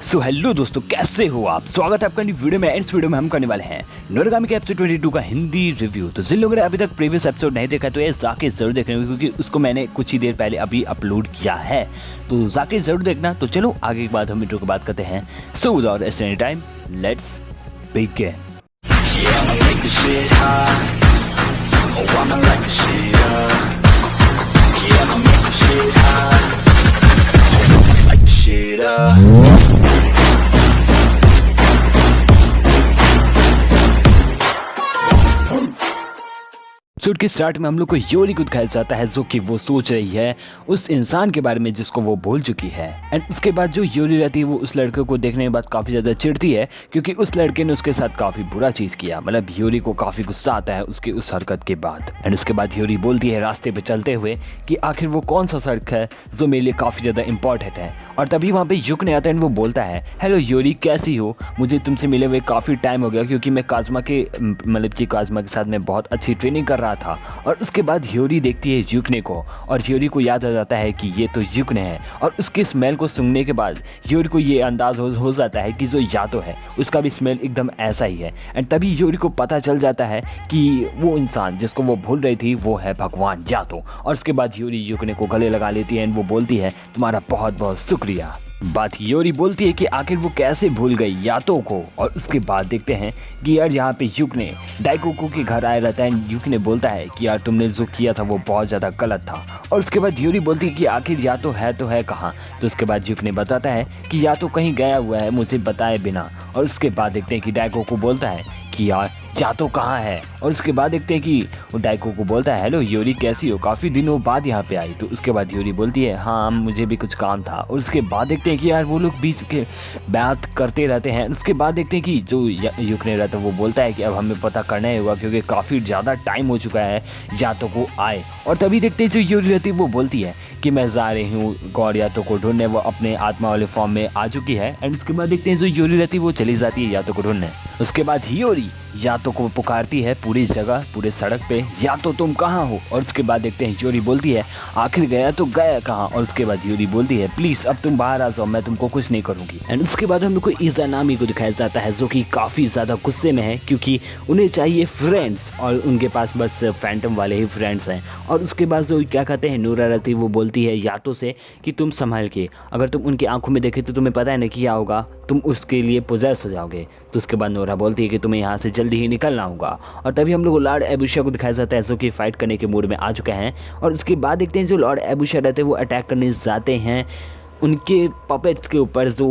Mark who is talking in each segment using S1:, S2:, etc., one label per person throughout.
S1: Hello दोस्तों, कैसे हो आप। स्वागत है आपका नई वीडियो में। इस वीडियो में हम करने वाले हैं नोरागामी के एपिसोड 22 का हिंदी रिव्यू। तो जिन लोगों ने अभी तक प्रीवियस एपिसोड नहीं देखा तो ये जाके जरूर देखना, क्योंकि उसको मैंने कुछ ही देर पहले अभी अपलोड किया है, तो जाके जरूर देखना। तो चलो आगे की बात हम इंट्रो की बात करते हैं। So without wasting any time, let's begin. Episode के स्टार्ट में हम लोग को योरी को दिखाया जाता है, जो कि वो सोच रही है उस इंसान के बारे में जिसको वो भूल चुकी है। एंड उसके बाद जो योरी रहती है वो उस लड़के को देखने के बाद काफ़ी ज़्यादा चिढ़ती है, क्योंकि उस लड़के ने उसके साथ काफ़ी बुरा चीज़ किया। मतलब योरी को काफ़ी गुस्सा आता है उसकी उस हरकत के बाद। एंड उसके बाद योरी बोलती है रास्ते पे चलते हुए कि आखिर वो कौन सा सड़क है जो मेरे लिए काफ़ी ज़्यादा इंपॉर्टेंट है। और तभी वहाँ पे युक ने आता है एंड वो बोलता है, हेलो योरी, कैसी हो? मुझे तुमसे मिले हुए काफ़ी टाइम हो गया, क्योंकि मैं काज़मा के साथ मैं बहुत अच्छी ट्रेनिंग कर रहा था। और उसके बाद योरी देखती है युकने को, और योरी को याद आ जाता है कि ये तो युकने है। और उसके स्मेल को सूंघने के बाद योरी को ये अंदाज हो जाता है कि जो यातो है उसका भी स्मेल एकदम ऐसा ही है। एंड तभी योरी को पता चल जाता है कि वो इंसान जिसको वो भूल रही थी वो है भगवान यातो। और उसके बाद योरी युकने को गले लगा लेती है एंड वो बोलती है, तुम्हारा बहुत बहुत शुक्रिया। बात योरी बोलती है कि आखिर वो कैसे भूल गई यातो को। और उसके बाद देखते हैं कि यार यहाँ पे युक ने डाइकोको के घर आया रहता है। युक ने बोलता है कि यार तुमने जो किया था वो बहुत ज़्यादा गलत था। और उसके बाद योरी बोलती है कि आखिर यातो है तो है कहाँ। तो उसके बाद युक ने बताता है कि यातो कहीं गया हुआ है मुझे बताए बिना। और उसके बाद देखते हैं कि डाइकोको बोलता है कि यार यातो कहाँ है। और उसके बाद देखते हैं कि वो डाइको को बोलता है, हेलो योरी, कैसी हो? काफ़ी दिनों बाद यहाँ पे आई। तो उसके बाद योरी बोलती है, हाँ मुझे भी कुछ काम था। और उसके बाद देखते हैं कि यार वो लोग बीच के बात करते रहते हैं। उसके बाद देखते हैं कि जो युक ने रहता है वो बोलता है कि अब हमें पता करना ही होगा, क्योंकि काफ़ी ज़्यादा टाइम हो चुका है यातो को आए। और तभी देखते हैं जो योरी रहती है वो बोलती है कि मैं जा रही हूँ गौर यातो को ढूंढने, वो अपने आत्मा वाले फॉर्म में आ चुकी है। एंड उसके बाद देखते हैं जो योरी रहती है वो चली जाती है यातो को ढूंढने। उसके बाद योरी यातो को पुकारती है पूरी जगह, पूरे सड़क पे, यातो तुम कहाँ हो? और उसके बाद देखते हैं योरी बोलती है, आखिर गया तो गया कहाँ? और उसके बाद योरी बोलती है, प्लीज़ अब तुम बाहर आ जाओ, मैं तुमको कुछ नहीं करूँगी। एंड उसके बाद हम लोग को इज़ानामी को दिखाया जाता है, जो कि काफ़ी ज़्यादा गुस्से में है, क्योंकि उन्हें चाहिए फ्रेंड्स और उनके पास बस फैंटम वाले ही फ्रेंड्स हैं। और उसके बाद जो क्या कहते हैं नोरा रहती वो बोलती है यातो से कि तुम संभाल के, अगर तुम उनकी आंखों में देखे तो तुम्हें पता है ना क्या होगा, तुम उसके लिए पोजेस हो जाओगे। तो उसके बाद नोरा बोलती है कि तुम्हें यहाँ से जल्दी ही निकलना होगा। और तभी हम लोग लॉर्ड एबुशा को दिखाया जाता है, जो कि फाइट करने के मूड में आ चुके हैं। और उसके बाद देखते हैं जो लॉर्ड एबुशा रहते हैं वो अटैक करने जाते हैं उनके पपेट्स के ऊपर जो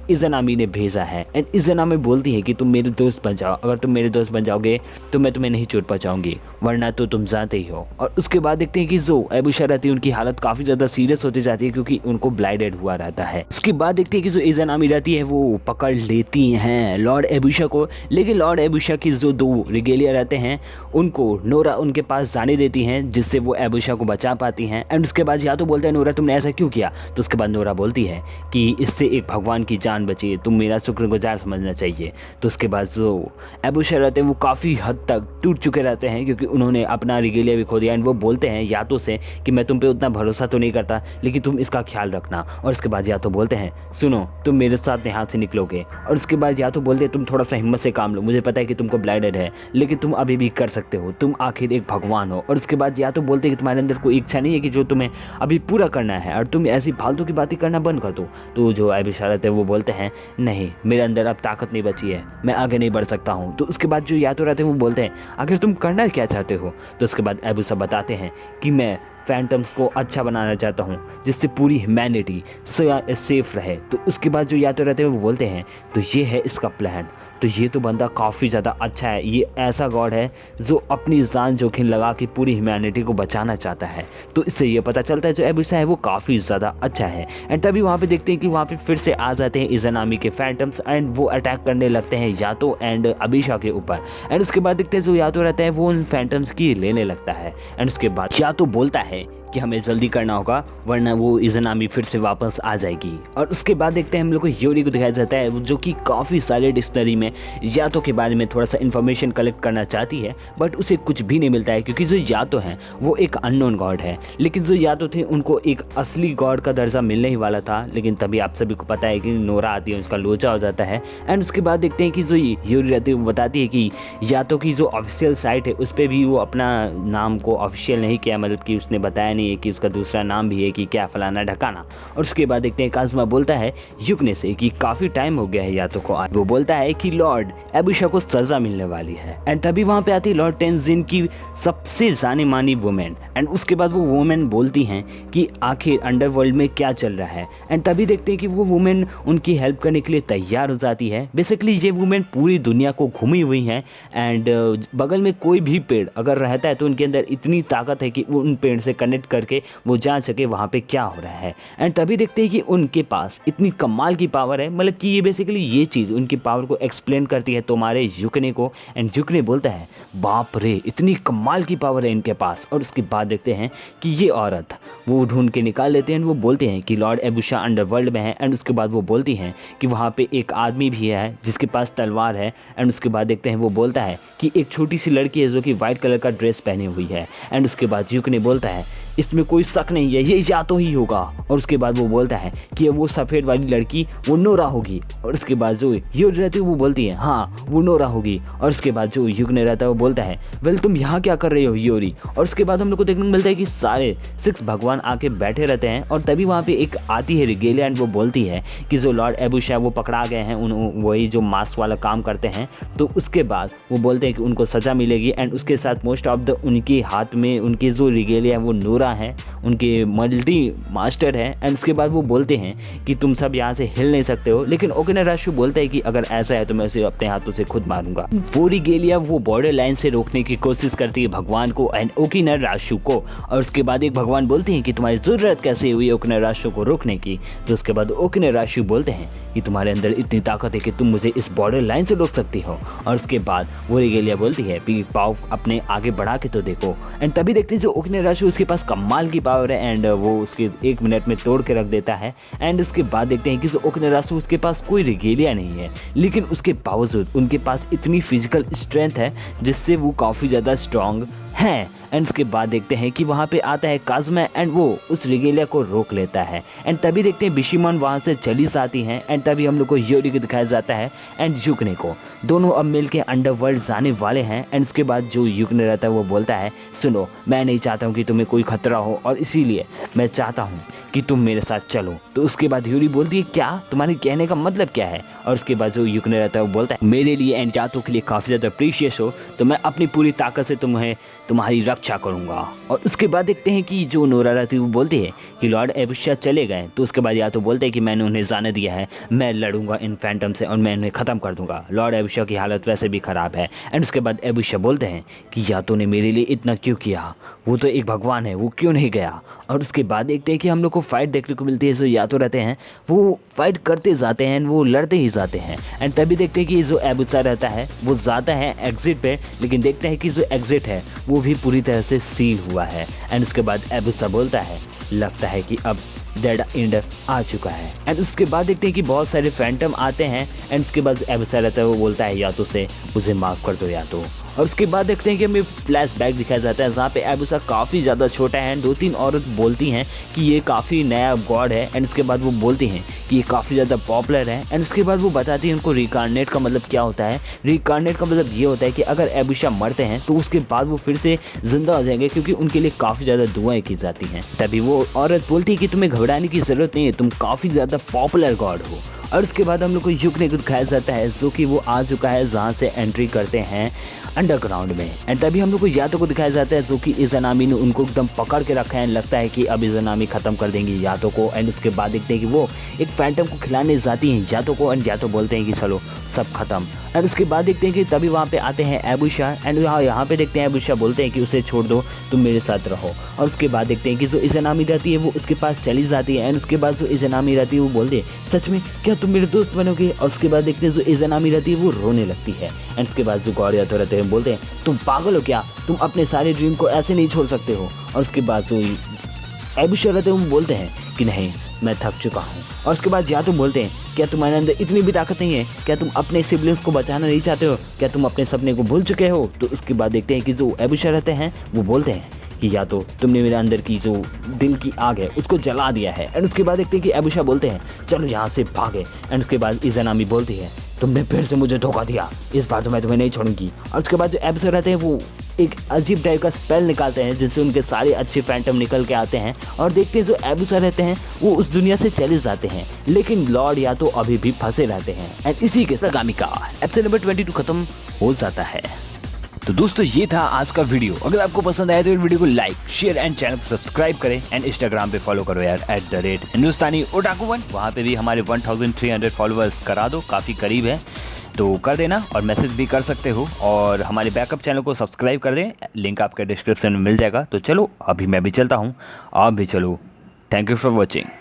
S1: इज़ानामी ने भेजा है। एंड इज़ानामी बोलती है कि तुम मेरे दोस्त बन जाओ, अगर तुम मेरे दोस्त बन जाओगे तो मैं तुम्हें नहीं चोट पहुँचाऊंगी, वरना तो तुम जानते ही हो। और उसके बाद देखते हैं कि जो एबुशा रहती है उनकी हालत काफ़ी ज़्यादा सीरियस होती जाती है, क्योंकि उनको ब्लाइंडेड हुआ रहता है। उसके बाद देखते हैं कि जो इज़ानामी रहती है वो पकड़ लेती हैं लॉर्ड एबुशा को, लेकिन लॉर्ड एबुशा की जो दो रिगेलिया रहते हैं उनको नोरा उनके पास जाने देती हैं, जिससे वो एबुशा को बचा पाती हैं। एंड उसके बाद या तो बोलते हैं, नोरा तुमने ऐसा क्यों किया? तो उसके बाद नोरा बोलती है कि इससे एक भगवान की जान बची है, तुम मेरा शुक्रगुजार समझना चाहिए। तो उसके बाद जो एबुशा रहते हैं वो काफ़ी हद तक टूट चुके रहते हैं, क्योंकि उन्होंने अपना रिगेलिया भी खो दिया। एंड वो बोलते हैं यातो से कि मैं तुम पे उतना भरोसा तो नहीं करता, लेकिन तुम इसका ख्याल रखना। और उसके बाद यातो बोलते हैं, सुनो तुम मेरे साथ यहाँ से निकलोगे। और उसके बाद यातो बोलते हैं, तुम थोड़ा सा हिम्मत से काम लो, मुझे पता है कि तुमको ब्लाइंडेड है, लेकिन तुम अभी भी कर सकते हो, तुम आखिर एक भगवान हो। और उसके बाद यातो बोलते हैं कि तुम्हारे अंदर कोई इच्छा नहीं है कि जो तुम्हें अभी पूरा करना है, और तुम ऐसी फालतू की बातें करना बंद कर दो। तो जो एबुशा रहते हैं वो बोलते हैं, नहीं मेरे अंदर अब ताकत नहीं बची है, मैं आगे नहीं बढ़ सकता हूँ। तो उसके बाद जो यातो रहते हैं वो बोलते हैं, आखिर तुम करना क्या चाहते हो? तो उसके बाद एबुशा बताते हैं कि मैं फैंटम्स को अच्छा बनाना चाहता हूँ, जिससे पूरी ह्यूमैनिटी सेफ रहे। तो उसके बाद जो यातो रहते हैं वो बोलते हैं, तो ये है इसका प्लान। तो ये तो बंदा काफ़ी ज़्यादा अच्छा है, ये ऐसा गॉड है जो अपनी जान जोखिम लगा के पूरी ह्यूमैनिटी को बचाना चाहता है। तो इससे ये पता चलता है जो एबुशा है वो काफ़ी ज़्यादा अच्छा है। एंड तभी वहाँ पे देखते हैं कि वहाँ पे फिर से आ जाते हैं इज़ानामी के फैंटम्स, एंड वो अटैक करने लगते हैं यातो एंड अबीशा के ऊपर। एंड उसके बाद देखते हैं जो यातो रहता है वो उन फैंटम्स की लेने लगता है। एंड उसके बाद यातो बोलता है कि हमें जल्दी करना होगा वरना वो इज़नामी फिर से वापस आ जाएगी। और उसके बाद देखते हैं हम लोग को ह्योरी को दिखाया जाता है जो कि काफ़ी सारे डिक्शनरी में यातो के बारे में थोड़ा सा इन्फॉर्मेशन कलेक्ट करना चाहती है, बट उसे कुछ भी नहीं मिलता है क्योंकि जो यातो हैं वो एक अननोन गॉड है। लेकिन जो यातो थे उनको एक असली गॉड का दर्जा मिलने ही वाला था, लेकिन तभी आप सभी को पता है कि नोरा आती है, उसका लोचा हो जाता है। एंड उसके बाद देखते हैं कि जो ह्योरी रहती है वो बताती है कि यातो की जो ऑफिशियल साइट है उस पर भी वो अपना नाम को ऑफिशियल नहीं किया, मतलब कि उसने बताया नहीं है कि उसका दूसरा नाम भी है कि क्या फलाना ढकाना। और उसके बाद देखते हैं काज़मा बोलता है युकने से कि काफ़ी टाइम हो गया है यातो को। वो बोलता है कि लॉर्ड एबुशा को सज़ा मिलने वाली है। एंड तभी वहाँ पे आती है लॉर्ड टेंजिन की सबसे जानी मानी वुमेन। एंड उसके बाद वो वुमेन बोलती हैं कि आखिर अंडरवर्ल्ड में क्या चल रहा है। एंड तभी देखते हैं कि वो वुमेन उनकी हेल्प करने के लिए तैयार हो जाती है। बेसिकली ये वुमेन पूरी दुनिया को घूमी हुई हैं एंड बगल में कोई भी पेड़ अगर रहता है तो उनके अंदर इतनी ताकत है कि वो उन पेड़ से कनेक्ट करके वो जान सके वहाँ पे क्या हो रहा है। एंड तभी देखते हैं कि उनके पास इतनी कमाल की पावर है, मतलब कि ये बेसिकली ये चीज़ उनकी पावर को एक्सप्लेन करती है तुम्हारे युकने को। एंड युकने बोलता है बाप रे इतनी कमाल की पावर है इनके पास। और उसके बाद देखते हैं कि ये औरत वो ढूंढ के निकाल लेते हैं। वो बोलते हैं कि लॉर्ड एबुशा अंडरवर्ल्ड में है। एंड उसके बाद वो बोलती हैं कि वहाँ पे एक आदमी भी है जिसके पास तलवार है। एंड उसके बाद देखते हैं वो बोलता है कि एक छोटी सी लड़की है जो कि वाइट कलर का ड्रेस पहनी हुई है। एंड उसके बाद युकने बोलता है इसमें कोई शक नहीं है, ये यातो ही होगा। और उसके बाद वो बोलता है कि वो सफ़ेद वाली लड़की वो नोरा होगी। और उसके बाद जो ह्योरी रहती है वो बोलती है हाँ वो नोरा होगी। और उसके बाद जो युकने रहता है वो बोलता है वेल तुम यहाँ क्या कर रही हो ह्योरी। और उसके बाद हम लोग को देखने को मिलता है कि सारे 6 भगवान आके बैठे रहते हैं। और तभी वहाँ पे एक आती है रिगेलिया एंड वो बोलती है कि जो लॉर्ड एबुशा वो पकड़ा गए हैं, वही जो मास्क वाला काम करते हैं। तो उसके बाद वो बोलते हैं कि उनको सज़ा मिलेगी। एंड उसके साथ मोस्ट ऑफ द उनके हाथ में उनकी जो रिगेलिया है वो नोरा है, उनके मल्टी मास्टर है। एंड उसके बाद वो बोलते हैं कि तुम सब यहाँ से हिल नहीं सकते हो। लेकिन ओकिनाराशु बोलता है कि अगर ऐसा है तो मैं उसे अपने हाथों से खुद मारूंगा। वो रिगेलिया वो बॉर्डर लाइन से रोकने की कोशिश करती है भगवान को एंड ओकिनाराशु को। और उसके बाद एक भगवान बोलते हैं कि तुम्हारी ज़रूरत कैसे हुई ओकिनाराशु को रोकने की। तो उसके बाद ओकिनाराशु बोलते हैं कि तुम्हारे अंदर इतनी ताकत है कि तुम मुझे इस बॉर्डर लाइन से रोक सकती हो। और उसके बाद वो रिगेलिया बोलती है कि पाव अपने आगे बढ़ा के तो देखो। एंड तभी देखते हैं जो ओकिनाराशु उसके पास कमाल की पावर है एंड वो उसके 1 मिनट में तोड़ के रख देता है। एंड उसके बाद देखते हैं कि जो ओकिनाराशु उसके पास कोई रिगेलिया नहीं है, लेकिन उसके बावजूद उनके पास इतनी फिजिकल स्ट्रेंथ है जिससे वो काफ़ी ज़्यादा स्ट्रांग हैं। एंड उसके बाद देखते हैं कि वहाँ पे आता है काज़मा एंड वो उस रिगेलिया को रोक लेता है। एंड तभी देखते हैं बिशिमोन वहाँ से चली जाती हैं। एंड तभी हम लोग को ह्योरी को दिखाया जाता है एंड युकने को। दोनों अब मिल के अंडरवर्ल्ड जाने वाले हैं। एंड उसके बाद जो युकने रहता है वो बोलता है सुनो मैं नहीं चाहता हूँ कि तुम्हें कोई खतरा हो और इसीलिए मैं चाहता हूँ कि तुम मेरे साथ चलो। तो उसके बाद ह्योरी बोलती है क्या तुम्हारे कहने का मतलब क्या है। और उसके बाद जो युकने रहता है वो बोलता है मेरे लिए एंड यातो के लिए काफ़ी ज़्यादा प्रीशियस हो तो मैं अपनी पूरी ताकत से तुम्हारी रक्षा करूंगा। और उसके बाद देखते हैं कि जो नोरा रहती है वो बोलती है कि लॉर्ड एबुशा चले गए। तो उसके बाद यातो बोलते हैं कि मैंने उन्हें जाने दिया है, मैं लड़ूंगा इन फैंटम से और मैं उन्हें ख़त्म कर दूंगा। लॉर्ड एबुशा की हालत वैसे भी ख़राब है। एंड उसके बाद एबुशा बोलते हैं कि यातो ने मेरे लिए इतना क्यों किया, वो तो एक भगवान है, वो क्यों नहीं गया। और उसके बाद देखते हैं कि हम लोग को फाइट देखने को मिलती है। जो यातो रहते हैं वो फाइट करते जाते हैं, वो लड़ते ही जाते हैं। एंड तभी देखते हैं कि जो एबुशा रहता है वो जाता है एग्जिट पे, लेकिन देखते हैं कि जो एग्जिट है वो भी पूरी तरह से सील हुआ है। एंड उसके बाद एबुशा बोलता है लगता है कि अब डेड एंड आ चुका है। एंड उसके बाद देखते हैं कि बहुत सारे फैंटम आते हैं। एंड उसके बाद एबुशा रहता है वो बोलता है यातो से मुझे माफ़ कर दो यातो। और उसके बाद देखते हैं कि हमें फ्लैशबैक दिखाया जाता है जहाँ पे एबुशा काफ़ी ज़्यादा छोटा है। 2-3 औरत बोलती हैं कि ये काफ़ी नया गॉड है। एंड उसके बाद वो बोलती हैं कि ये काफ़ी ज़्यादा पॉपुलर है। एंड उसके बाद वो बताती हैं उनको रिकार्नेट का मतलब क्या होता है। रिकार्नेट का मतलब ये होता है कि अगर एबुशा मरते हैं तो उसके बाद वो फिर से ज़िंदा हो जाएंगे क्योंकि उनके लिए काफ़ी ज़्यादा दुआएं की जाती हैं। तभी वो औरत बोलती है कि तुम्हें घबराने की ज़रूरत नहीं है, तुम काफ़ी ज़्यादा पॉपुलर गॉड हो। और उसके बाद हम लोग को युकने को दिखाया जाता है जो कि वो आ चुका है जहाँ से एंट्री करते हैं अंडरग्राउंड में। एंड तभी हम लोग को यातो को दिखाया जाता है जो कि इज़नामी ने उनको एकदम पकड़ के रखा है। लगता है कि अब इज़नामी ख़त्म कर देंगी यातो को। एंड उसके बाद देखते हैं कि वो एक फैंटम को खिलाने जाती हैं यातो को। एंड यातो बोलते हैं कि चलो सब खत्म। एंड उसके बाद देखते हैं कि तभी वहाँ पे आते हैं एबुशा। एंड यहाँ पे देखते हैं एबुशा बोलते हैं कि उसे छोड़ दो, तुम मेरे साथ रहो। और उसके बाद देखते हैं कि जो इज़नामी रहती है वो उसके पास चली जाती है। एंड उसके बाद जो इज़नामी रहती है वो बोलते हैं सच में क्या तुम मेरे दोस्त बनोगे। और उसके बाद देखते हैं जो इज़नामी रहती है वो रोने लगती है। एंड उसके बाद जो गॉड यातो रहते हैं बोलते हैं तुम पागल हो क्या, तुम अपने सारे ड्रीम को ऐसे नहीं छोड़ सकते हो। और उसके बाद जो एबुशा रहते हैं वो बोलते हैं कि नहीं मैं थक चुका हूँ। और उसके बाद यातो बोलते हैं क्या तुम्हारे अंदर इतनी भी ताकत नहीं है, क्या तुम अपने सिबलिंग्स को बचाना नहीं चाहते हो, क्या तुम अपने सपने को भूल चुके हो। तो उसके बाद देखते हैं कि जो एबुशा रहते हैं वो बोलते हैं कि या तो तुमने मेरे अंदर की जो दिल की आग है उसको जला दिया है। एंड उसके बाद देखते हैं कि एबुशा बोलते हैं चलो यहाँ से भागे। एंड उसके बाद इज़ानामी बोलती है तुमने फिर से मुझे धोखा दिया, इस बार तो मैं तुम्हें नहीं छोड़ूंगी। और उसके बाद जो एबुशा रहते हैं वो एक अजीब टाइप का स्पेल निकालते हैं जिससे उनके सारे अच्छे फैंटम निकल के आते हैं। और देखते हैं जो एबुशा रहते हैं वो उस दुनिया से चले जाते हैं, लेकिन लॉर्ड या तो अभी भी फंसे रहते हैं। एंड इसी के साथ गामी का एपिसोड नंबर 22 खत्म हो जाता है। तो दोस्तों ये था आज का वीडियो। अगर आपको पसंद आया तो वीडियो को लाइक शेयर एंड चैनल को सब्सक्राइब करें। एंड इंस्टाग्राम पे फॉलो करो यार @हिंदुस्तानी_ओटाकू1। वहाँ पे भी हमारे 1300 फॉलोअर्स करा दो, काफ़ी करीब है तो कर देना। और मैसेज भी कर सकते हो और हमारे बैकअप चैनल को सब्सक्राइब कर दें, लिंक आपके डिस्क्रिप्शन में मिल जाएगा। तो चलो अभी मैं भी चलता हूँ, आप भी चलो। Thank you for watching.